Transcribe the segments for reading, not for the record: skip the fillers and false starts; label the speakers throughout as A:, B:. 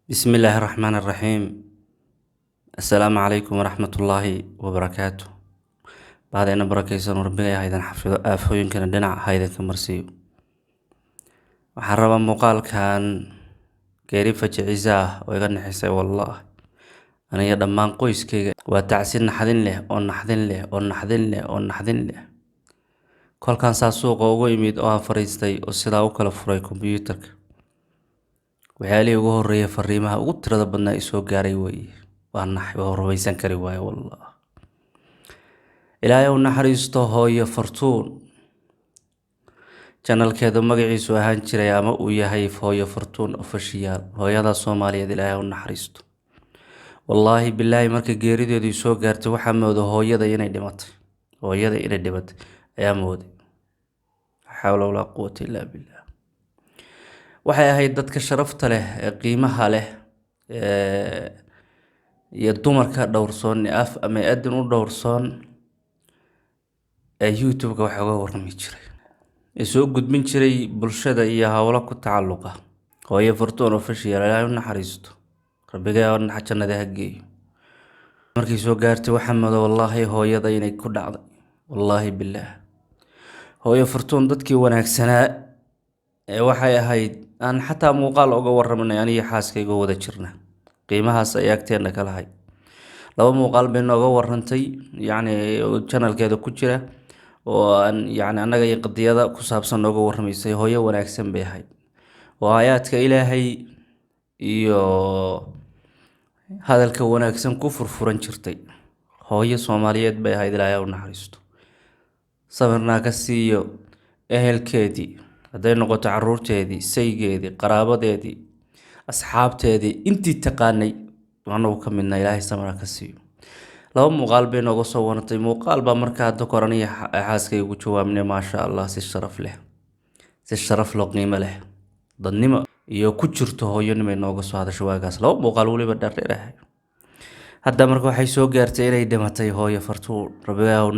A: بسم الله الرحمن الرحيم. السلام عليكم ورحمة الله وبركاته. بعد أن بركيسان ربنا هيدا حفظ آفوين كان دنا هيدا كمرسيو وحرب مقال كان كيريفة عزاه ويغني حسي والله أنا يدمان قويس كي وتعسين نحذن له ونحذن له ونحذن له ونحذن له كل كان ساسوق ويميد أو فريستي وسيدا وكلا فري كمبيوترك وحالي ugu horeeyay fariimaha ugu tirada badnaa isoo gaaray way waan naxay oo rumaysan kari waay wallah ilaahay uu naxariisto hooyo fartuun channelkeedu magaciisu ahaan jiray ama uu yahay hooyo fartuun official hooyada Soomaaliyeed ilaahay uu naxariisto wallahi billahi markii geerideedu soo gaartay waxa moodo hooyada inay dhimatay ayaa mooday xawla wala quwwata illa billah waxay ahayd dadka sharafta leh ee qiimaha leh iyo dumarka dhowrsoon af ama adan u dhowrsoon ee YouTube-ka waxa uga warrami jiray isoo gudbin jiray bulshada iyo hawlo ku tacalluqa hooyo fartuun official ilaahay u naxariisto rabbiga oo jannada ha geeyo markii soo gaartay waxa moodo wallahi hooyada inay ku dhacday wallahi billah hooyo fartuun dadkii wanaagsanaa waxay ahayd aan xataa muuqaal uga warramanay aniga xaaskayga wada jirna qiimahaas ay agteena kala hay laba muuqaal bay nooga warrantay channelkeeda ku jira oo aan anaga iyo qadiyada ku saabsan nooga warramaysay hooyo wanaagsan bay ahayd oo aayaadka ilaahay iyo hadalka wanaagsan ku furfuran jirtay hooyo Soomaaliyeed bay ahayd ilaahay u naxariisto sabarna ka siiyo ehelkeedii haday noqoto caruurteedii saygeedii qaraabadeedii asxaabteedii intii taqaanay waanu ka midna ilaahay samara ka siiyo laba muuqaal bay nooga soo warantay muuqaal ba markaa dokoraniya xaaskay ugu jawaabnay ma sha Allah si sharaf loo qiimo leh dadnimo iyo ku jirto hooyonimo nooga soo hadasho waagaas laba muuqaal waliba dheerahay hadda markaa waxay soo gaartay inay dhimatay hooyo fartuun rabbiga u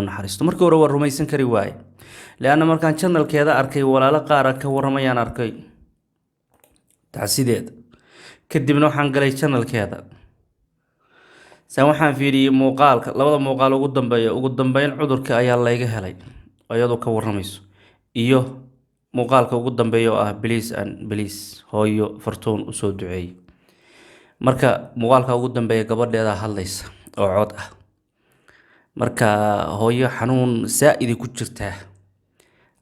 A: naxariisto markii hore war rumaysan kari waay لأن مركان channel كذا أركي ولا لا قارة كورميان أركي تعسيدات كدبنا حنقلي channel كذا سامحان في مقال لوضع مقال وقدم بين عذر كأي الله يجهلي أيضا كورميس إيوه مقال وقدم بيو بليس هايو فرتون أسود دعي مركا مقال وقدم بيو قبل هذا حليس أو عود مركا هايو حنون سائد كتشرته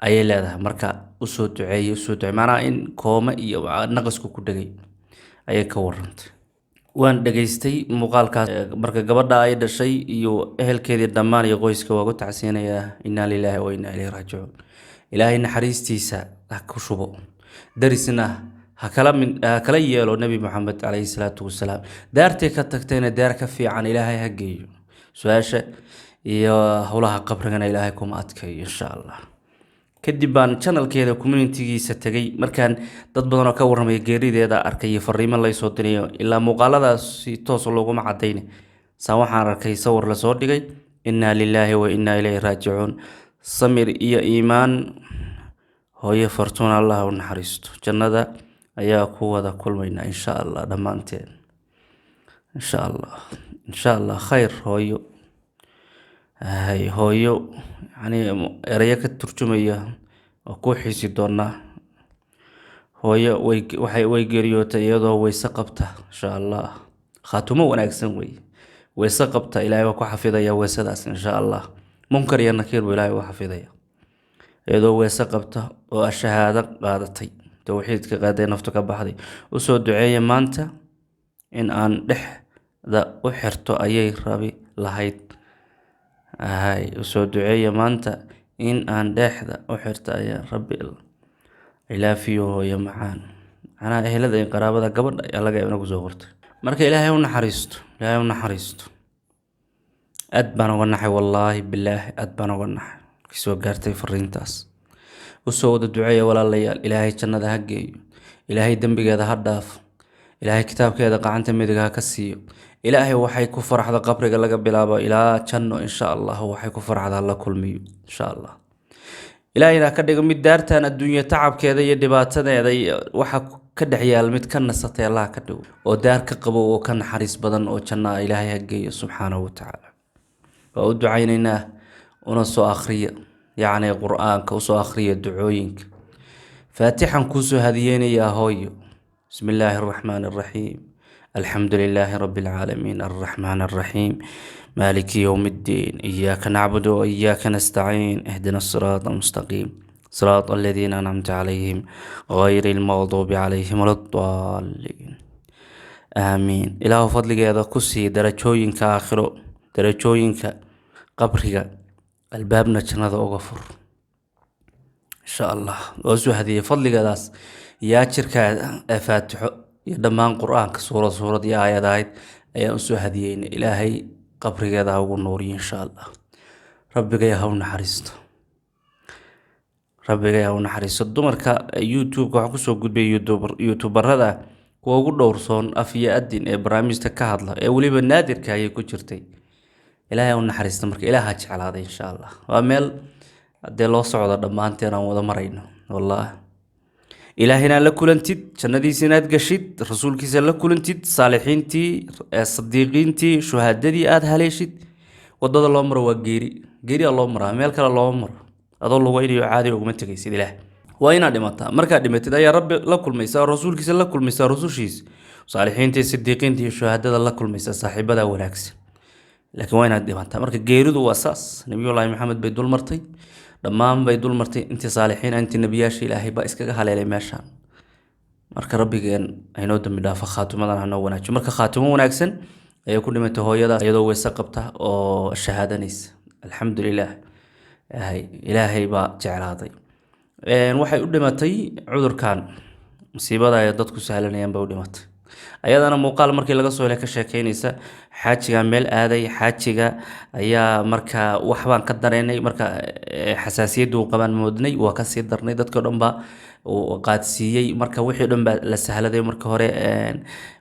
A: ayay leedahay marka u soo duceey maana in kooma iyo naqasku ku dhagay ayay ka warrantay waan dhageystay muuqaalkaas marka gabadha ay dhashay iyo ehelkeedii dhamaan iyo qoyska waa ku tacsiinaya inna lillahi wa inna ilayhi raaji'un ilaahay naxariistiisa ha ku shubo darisna ha kala yeelo nabi maxamed alayhi salaatu wasalaam daartay ka tagtayna daar ka fiican ilaahay ha geeyo su'aasha iyo hawlaha qabrigana ilaahay kuma adkeeyo insha Allah kadib baan channelkeeda community-giisa tagay markaan dad badan oo ka warramay geerideeda arkay fariimo la soo diray ilaa muuqaaladaas si toos loogu macadayn waxaan arkay sawir la soo dhigay inna lillahi wa inna ilayhi raaji'un samir iyo iimaan hooyo fartuun Allah u naxariisto jannada ayaa ku wada kulmayna insha Allah dhamaanteen insha Allah khayr hooyo eraya ka turjumaya oo ku xiisi doona hooyo way geeriyootay iyadoo wayse qabta insha Allah khaatumo wanaagsan wayse qabta ilaahay ku xafidaya waysadaas insha Allah munkar iyo nakiir ilaahay ku xafidaya iyadoo wayse qabta oo shahaado qaadatay tawxiidka qaaday nafta ka baxday u soo duceeyay maanta in aan dhexda u xirto ayay rabi lahayd soo duceeya maanta in aan dhexda u xirta ayaa rabbi ilaafiyo hooyo macaan ana ehelada in qaraabada gabadha ayaa laga inagu soo qortay marka ilaahay u naxariisto aad baan uga naxay wallahi billahi aad baan uga naxay soo gaartay fariintaas u soo wada duceeya walaalayaal ilaahay jannada ha geeyo ilaahay dambigeeda ha dhaaf ilaahay kitaabkeeda gacanta midig ha ka siiyo ilaahay waxay ku faraxda qabriga laga bilaabo ilaa janno insha Allah waxay ku faraxda la kulmiyo insha Allah ilaahayna ka dhigo mid daartan adduunyo tacabkeeda iyo dhibaatadeeda waxa كده عيال مد كنا ستي الله كده ودار كقبو وكان حريص بدن وكنا إلهي هجي سبحانه وتعالى وأود عيننا ونصو آخرية يعني قرآن كوسو آخرية دعوينك فاتحا كوسو هذيين يا هوي بسم الله الرحمن الرحيم الحمد لله رب العالمين الرحمن الرحيم مالك يوم الدين إياك نعبد وإياك نستعين اهدنا الصراط المستقيم صراط الذين أنعمت عليهم غير المغضوب عليهم ولا الضالين آمين إله فضلك هذا كسي درجوينك آخره درجوينك قبرك البابنا جنة أغفر إن شاء الله وزو هذه فضلك داس يا شركة فاتحه يدمان قرآن سورة يا آيات آيات أي أنسو هذين إلهي قبرك هذا هو النوري إن شاء الله ربك يا هون حريصته rabbiga yaa u naxariiso dumarka youtube-ka waxaa kusoo gudbay youtuberada kuwa ugu dhowrsoon af iyo adin ee barnaamijta ka hadla ee weliba naadirka ayay ku jirtay ilaahay u naxariista marka ilaaha jeclaaday insha allah waa meel hadee loo socdo dhammaanteen aan wada marayno wallahi ilaahina la kulantid jannadiisa inaad gashid rasuulkiisa la kulantid saalixiintii sadiiqiintii shuhaadadii aad haleeshid wadada loo maro waa geeri loo maraa meel kale loo maro adoo lagu weynayo caadi ugu matagaysid ilaah waa inaad dhimataa markaad dhimatid ayaa rabbi la kulmaysaa rasuulkiisa la kulmaysaa rusushiisa saalixiinta sidiiqiinta iyo shuhaadada la kulmaysaa saaxiibada wanaagsan laakiin waa inaad dhimataa marka geeridu waa saas nabiyullaahi maxamed bay dul martay dhammaan bay dul martay intii saalixiin intii nabiyaasha ilaahay baa iskaga haleelay meeshaan marka rabbigeen aynoo dambi dhaafo khaatimadan hanoo wanaajiyo marka khaatimo wanaagsan ayay ku dhimatay hooyadaas iyadoo weyse qabta oo shahaadanaysa alxamdulilah ilaahay baa jeclaaday waxay u dhimatay cudurkan musiibada ay dadku sahlanayaan baa u dhimatay ayadana muuqaal markii laga soo helay ka sheekeynaysa xaajiga meel aaday xaajiga ayaa marka waxbaan ka dareenay marka xasaasiyadu qabaan moodnay waa ka sii darnay dadka dhan baa qaadsiiyay marka wixii dhan baa la sahladay marka hore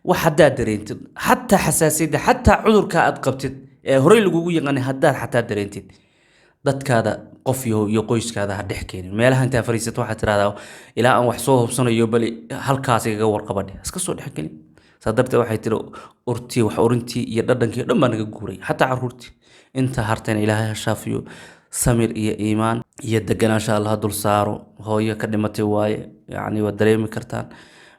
A: wax hadaa dareentid hatta xasaasiyada hatta cudurka aad qabtid ee hore lagugu yaqaan hadaa hatta dareentid dadkaada qof iyo qoyskaada ha dhex keenin meelaha inta fariisato waxa tiraahdaa ilaa aan wax soo hubsanayo bali halkaas iga warqabadhi iska soo dhex gelin sadarta waxay tiro urti wax urintii iyo dhadhankii dhan baa naga guuray hatta caruurtii inta hartayna ilaahay ha shaafiyo samir iyo iimaan iyo deganaansha Allah dul saaro hooyo ka dhimatay waaye yani waa dareemi kartaan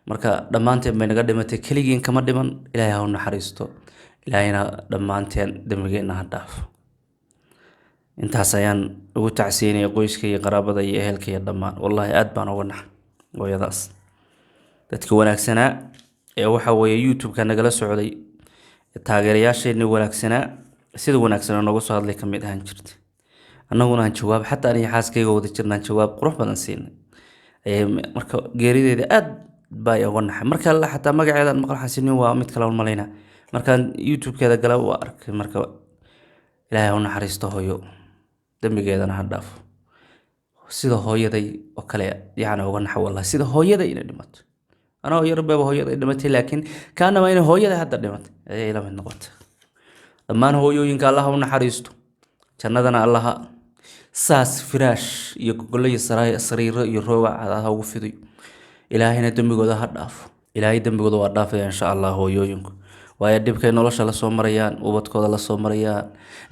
A: marka dhammaanteen bay naga dhimatay kaligiin kama dhiman ilaahay ha u naxariisto ilaahayna dhammaanteen dambigeena ha dhaafo intaas ayaan ugu tacsiinay qoyska iyo qaraabada iyo ehelka iyo dhammaan wallahi aad baan uga naxay hooyadaas dadka wanaagsanaa ee waxa weeye youtube-ka nagala socday taageerayaasheena wanaagsanaa sida wanaagsan nooga soo hadlay kamid ahaan jirtay annaguna aan jawaab xataa aniga xaaskayga wada jirnaan jawaab qurux badan siinay marka geerideeda aad baa uga naxay marka la xataa magaceedan maqal xasinin waa mid kale malayna markaan youtube-keeda gala waa arkay marka ilaahay u naxariisto hooyo dambigeedana ha dhaafo sida hooyaday oo kale yaana uga naxay wallahi sida hooyaday inay dhimato ana hooyo rabbi hooyaday dhimatay laakiin kaana ma inay hooyaday hadda dhimatay ayay la mid noqotay dhammaan hooyooyinka Allah u naxariisto jannadana Allah saas firaash iyo gogolay sariiro iyo roobac ha ugu fiday ilaahayna dambigooda ha dhaafo ilaahay dambigooda waa dhaafay insha Allah hooyooyinku waayo dhibkay nolosha la soo marayaan ubadkooda la soo marayaan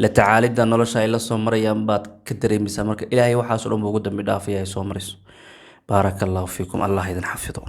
A: la tacaalida nolosha ay la soo marayaan baad ka dareemaysaa marka ilaahay waxaas oo dhan ugu dambi dhaafaya ay soo marayso barakallahu fiikum Allah idin xafido